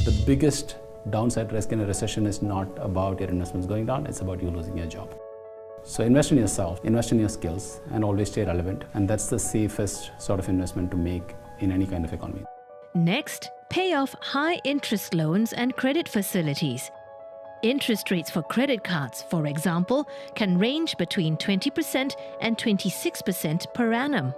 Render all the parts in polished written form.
The biggest downside risk in a recession is not about your investments going down, it's about you losing your job. So invest in yourself, invest in your skills, and always stay relevant. And that's the safest sort of investment to make in any kind of economy. Next, pay off high-interest loans and credit facilities. Interest rates for credit cards, for example, can range between 20% and 26% per annum.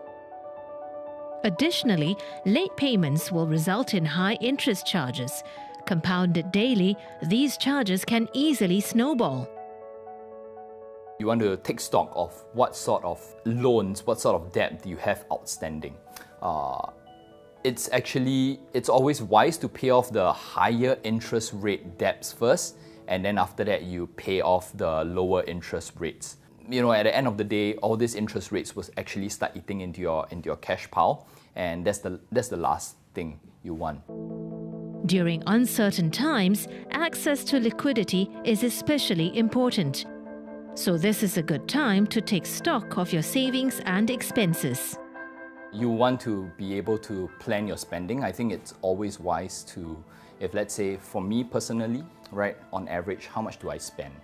Additionally, late payments will result in high interest charges. Compounded daily, these charges can easily snowball. You want to take stock of what sort of loans, what sort of debt do you have outstanding. It's always wise to pay off the higher interest rate debts first, and then after that you pay off the lower interest rates. You know, at the end of the day, all these interest rates will actually start eating into your cash pile, and that's the last thing you want. During uncertain times, access to liquidity is especially important. So this is a good time to take stock of your savings and expenses. You want to be able to plan your spending. I think it's always wise to, if let's say for me personally, right, on average, how much do I spend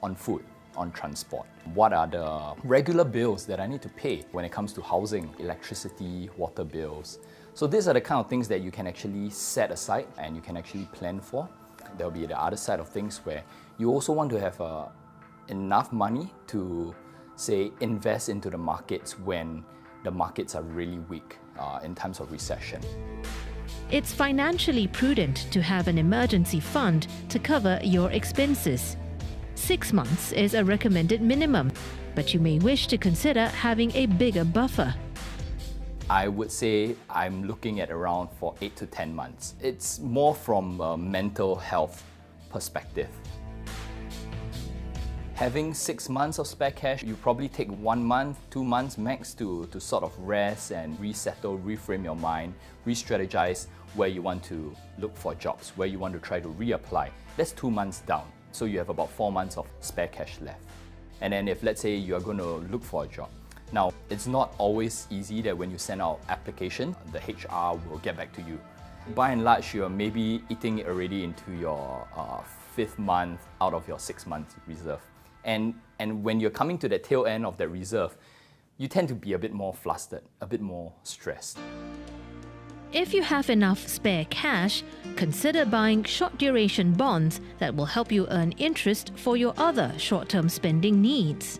on food, on transport? What are the regular bills that I need to pay when it comes to housing, electricity, water bills? So these are the kind of things that you can actually set aside and you can actually plan for. There'll be the other side of things where you also want to have enough money to, say, invest into the markets when the markets are really weak in times of recession. It's financially prudent to have an emergency fund to cover your expenses. 6 months is a recommended minimum, but you may wish to consider having a bigger buffer. I would say I'm looking at around for 8 to 10 months. It's more from a mental health perspective. Having 6 months of spare cash, you probably take 1 month, 2 months max to sort of rest and resettle, reframe your mind, re-strategize where you want to look for jobs, where you want to try to reapply. That's 2 months down. So you have about 4 months of spare cash left. And then if let's say you are going to look for a job. Now, it's not always easy that when you send out application, the HR will get back to you. By and large, you're maybe eating it already into your 5th month out of your 6 month reserve. And when you're coming to the tail end of that reserve, you tend to be a bit more flustered, a bit more stressed. If you have enough spare cash, consider buying short-duration bonds that will help you earn interest for your other short-term spending needs.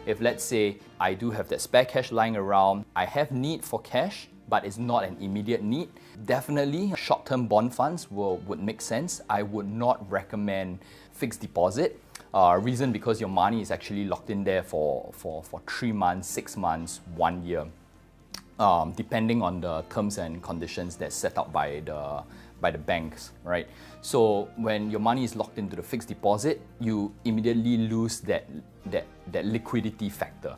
If let's say I do have that spare cash lying around, I have need for cash, but it's not an immediate need, definitely short-term bond funds would make sense. I would not recommend fixed deposit. Reason because your money is actually locked in there for 3 months, 6 months, 1 year, depending on the terms and conditions that's set out by the banks, right? So when your money is locked into the fixed deposit, you immediately lose that liquidity factor.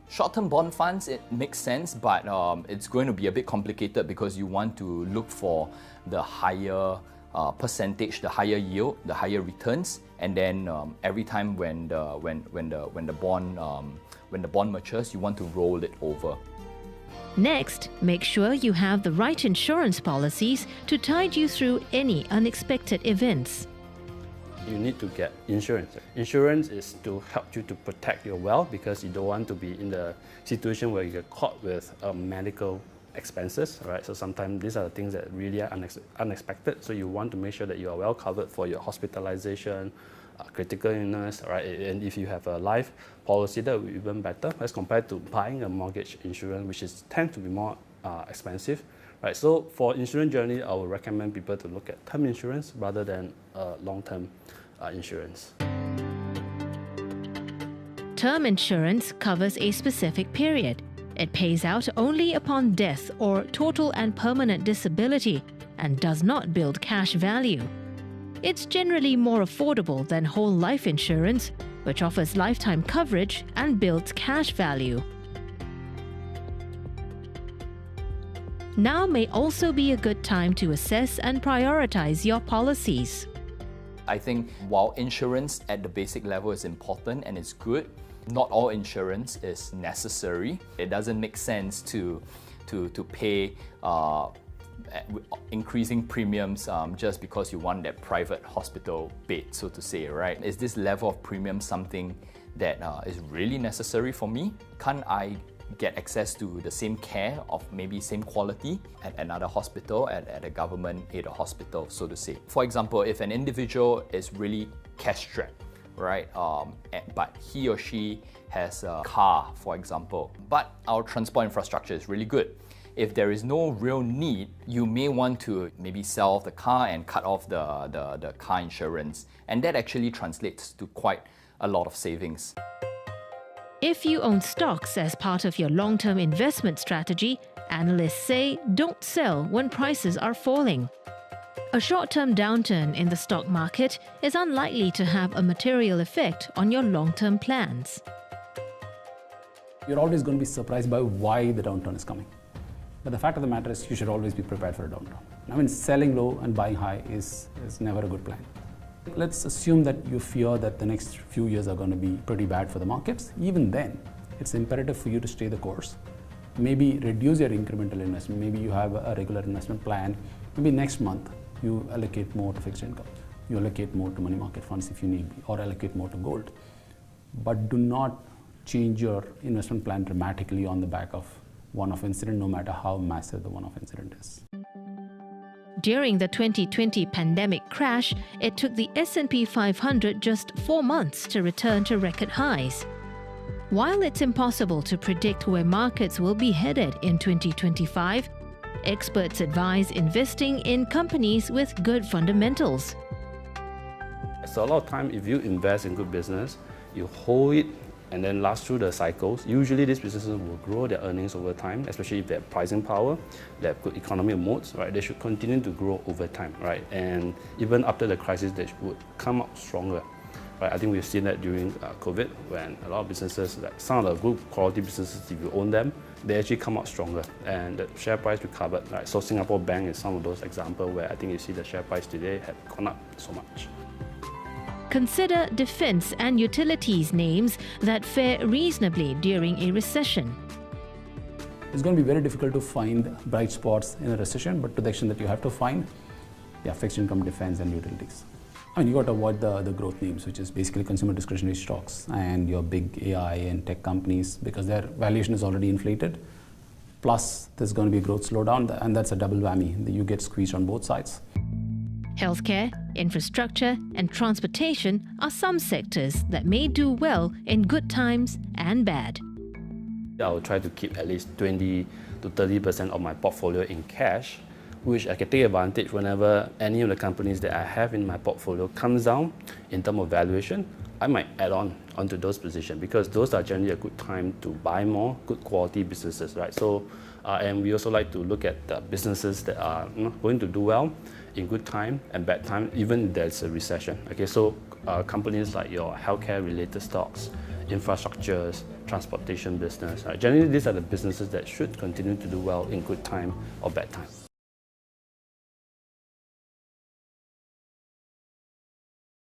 Short-term bond funds, it makes sense, but it's going to be a bit complicated because you want to look for the higher percentage, the higher yield, the higher returns, and then every time when the bond matures, you want to roll it over. Next, make sure you have the right insurance policies to tide you through any unexpected events. You need to get insurance. Insurance is to help you to protect your wealth because you don't want to be in the situation where you get caught with medical expenses, right? So sometimes these are the things that really are unexpected. So you want to make sure that you are well covered for your hospitalization, critical illness, right? And if you have a life policy, that will be even better as compared to buying a mortgage insurance, which tends to be more expensive, right? So for insurance journey, I would recommend people to look at term insurance rather than long-term insurance. Term insurance covers a specific period. It pays out only upon death or total and permanent disability and does not build cash value. It's generally more affordable than whole life insurance, which offers lifetime coverage and builds cash value. Now may also be a good time to assess and prioritize your policies. I think while insurance at the basic level is important and it's good, not all insurance is necessary. It doesn't make sense to pay increasing premiums just because you want that private hospital bed, so to say, right? Is this level of premium something that is really necessary for me? Can't I get access to the same care of maybe same quality at another hospital, at a government-aided hospital, so to say? For example, if an individual is really cash-strapped, right, but he or she has a car, for example, but our transport infrastructure is really good. If there is no real need, you may want to maybe sell off the car and cut off the car insurance, and that actually translates to quite a lot of savings. If you own stocks as part of your long-term investment strategy, analysts say don't sell when prices are falling. A short-term downturn in the stock market is unlikely to have a material effect on your long-term plans. You're always going to be surprised by why the downturn is coming. But the fact of the matter is you should always be prepared for a downturn. I mean, selling low and buying high is never a good plan. Let's assume that you fear that the next few years are going to be pretty bad for the markets. Even then, it's imperative for you to stay the course. Maybe reduce your incremental investment. Maybe you have a regular investment plan. Maybe next month you allocate more to fixed income. You allocate more to money market funds if you need, or allocate more to gold. But do not change your investment plan dramatically on the back of one-off incident, no matter how massive the one-off incident is. During the 2020 pandemic crash, it took the S&P 500 just 4 months to return to record highs. While it's impossible to predict where markets will be headed in 2025, experts advise investing in companies with good fundamentals. So a lot of time, if you invest in good business, you hold it and then last through the cycles. Usually these businesses will grow their earnings over time, especially if they have pricing power, they have good economic moats, right? They should continue to grow over time, right? And even after the crisis, they would come out stronger, right? I think we've seen that during COVID, when a lot of businesses, like some of the good quality businesses, if you own them, they actually come out stronger and the share price recovered, right? So Singapore Bank is some of those examples where I think you see the share price today have gone up so much. Consider defense and utilities names that fare reasonably during a recession. It's going to be very difficult to find bright spots in a recession, but to the extent that you have to find, fixed income, defense and utilities. I mean, you got to avoid the growth names, which is basically consumer discretionary stocks and your big AI and tech companies, because their valuation is already inflated. Plus, there's going to be a growth slowdown, and that's a double whammy. You get squeezed on both sides. Healthcare, infrastructure, and transportation are some sectors that may do well in good times and bad. I will try to keep at least 20 to 30% of my portfolio in cash, which I can take advantage whenever any of the companies that I have in my portfolio comes down in terms of valuation. I might add on onto those positions because those are generally a good time to buy more good quality businesses, right? So, and we also like to look at the businesses that are going to do well in good time and bad time, even if there's a recession. Okay, so companies like your healthcare related stocks, infrastructures, transportation business, generally these are the businesses that should continue to do well in good time or bad time.